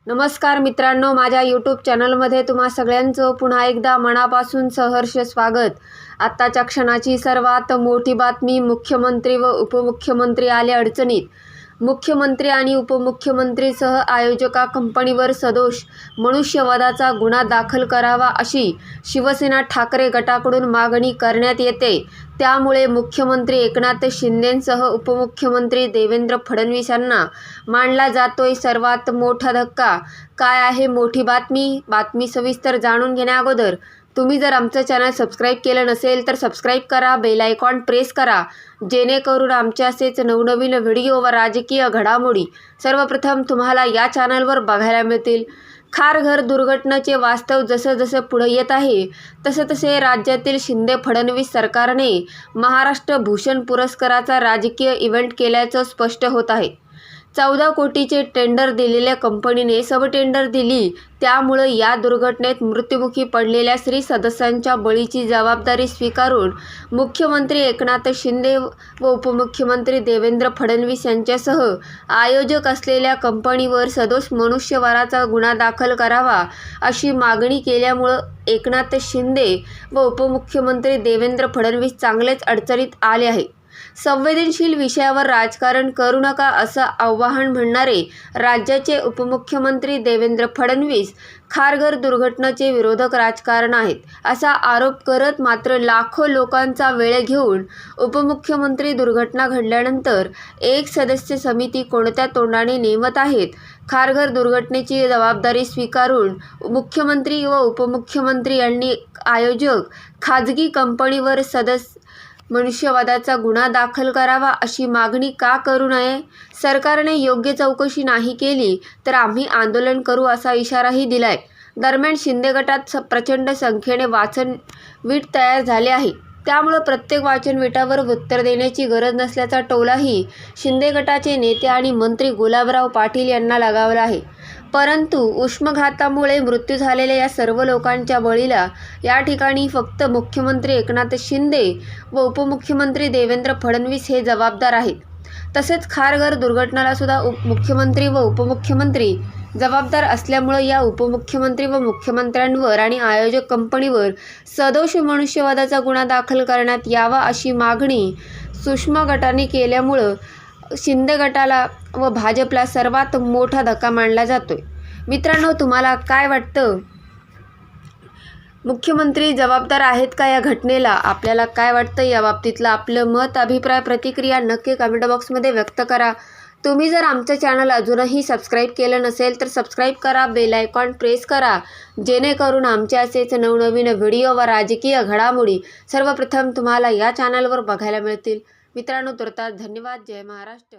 नमस्कार मित्रांनो, माझ्या यूट्यूब चॅनलमध्ये तुम्हा सगळ्यांचं पुन्हा एकदा मनापासून सहर्ष स्वागत। आत्ताच्या क्षणाची सर्वात मोठी बातमी, मुख्यमंत्री व उपमुख्यमंत्री आले अडचणीत। मुख्यमंत्री आणि उपमुख्यमंत्रीसह आयोजका कंपनीवर सदोष मनुष्यवधाचा गुन्हा दाखल करावा अशी शिवसेना ठाकरे गटाकडून मागणी करण्यात येते। त्यामुळे मुख्यमंत्री एकनाथ शिंदेंसह उपमुख्यमंत्री देवेंद्र फडणवीस यांना मानला जातोय सर्वात मोठा धक्का। काय आहे मोठी बातमी सविस्तर जाणून घेण्याअगोदर तुम्ही जर आमचं चॅनल सबस्क्राईब केलं नसेल तर सबस्क्राईब करा, बेल आयकॉन प्रेस करा, जेणेकरून आमचे असेच नवनवीन व्हिडिओ व राजकीय घडामोडी सर्वप्रथम तुम्हाला या चॅनलवर बघायला मिळतील। खारघर दुर्घटनेचे वास्तव जसं पुढे येत आहे तसे राज्यातील शिंदे फडणवीस सरकारने महाराष्ट्र भूषण पुरस्काराचा राजकीय इव्हेंट केल्याचं स्पष्ट होत आहे। 14 कोटीचे टेंडर दिलेल्या कंपनीने सब टेंडर दिली, त्यामुळे या दुर्घटनेत मृत्युमुखी पडलेल्या श्री सदस्यांच्या बळीची जबाबदारी स्वीकारून मुख्यमंत्री एकनाथ शिंदे व उपमुख्यमंत्री देवेंद्र फडणवीस यांच्यासह आयोजक असलेल्या कंपनीवर सदोष मनुष्यवधाचा गुन्हा दाखल करावा अशी मागणी केल्यामुळे एकनाथ शिंदे व उपमुख्यमंत्री देवेंद्र फडणवीस चांगलेच अडचणीत आले आहे। संवेदनशील विषयावर राजकारण करू नका असं आवाहन म्हणणारे राज्याचे उपमुख्यमंत्री देवेंद्र फडणवीस खारघर दुर्घटनेचे विरोधक राजकारण आहेत असा आरोप करत मात्र लाखो लोकांचा वेळ घेऊन उपमुख्यमंत्री दुर्घटना घडल्यानंतर एक सदस्य समिती कोणत्या तोंडाने नेमत आहेत। खारघर दुर्घटनेची जबाबदारी स्वीकारून मुख्यमंत्री व उपमुख्यमंत्री यांनी आयोजक खाजगी कंपनीवर मनुष्यवधाचा गुन्हा दाखल करावा अशी मागणी का करू नये? सरकारने योग्य चौकशी नाही केली तर आम्ही आंदोलन करू असा इशाराही दिलाय। दरम्यान शिंदे गटात प्रचंड संख्येने वाचनवीट तयार झाले आहे, त्यामुळे प्रत्येक वाचनवीटावर उत्तर देण्याची गरज नसल्याचा टोलाही शिंदे गटाचे नेते आणि मंत्री गुलाबराव पाटील यांना लगावला आहे। परंतु उष्माघातामुळे मृत्यू झालेल्या या सर्व लोकांच्या बळीला या ठिकाणी फक्त मुख्यमंत्री एकनाथ शिंदे व उपमुख्यमंत्री देवेंद्र फडणवीस हे जबाबदार आहेत। तसेच खारघर दुर्घटनेला सुद्धा मुख्यमंत्री व उपमुख्यमंत्री जबाबदार असल्यामुळे या उपमुख्यमंत्री व मुख्यमंत्र्यांवर आणि आयोजक कंपनीवर सदोष मनुष्यवधाचा गुन्हा दाखल करण्यात यावा अशी मागणी सुषमा गटाने केल्यामुळं शिंदे गटाला व भाजपला सर्वात मोठा धक्का मानला जातोय। मित्रांनो, तुम्हाला काय वाटतं? मुख्यमंत्री जबाबदार आहेत का या घटनेला? आपल्याला काय वाटतं या बाबतीतलं आपलं मत, अभिप्राय, प्रतिक्रिया नक्की कमेंट बॉक्समध्ये व्यक्त करा। तुम्ही जर आमचं चॅनल अजूनही सबस्क्राईब केलं नसेल तर सबस्क्राईब करा, बेल आयकॉन प्रेस करा, जेणेकरून आमचे असेच नवनवीन व्हिडिओ व राजकीय घडामोडी सर्वप्रथम तुम्हाला या चॅनलवर बघायला मिळतील। मित्रांनो, तुर्तास धन्यवाद। जय महाराष्ट्र।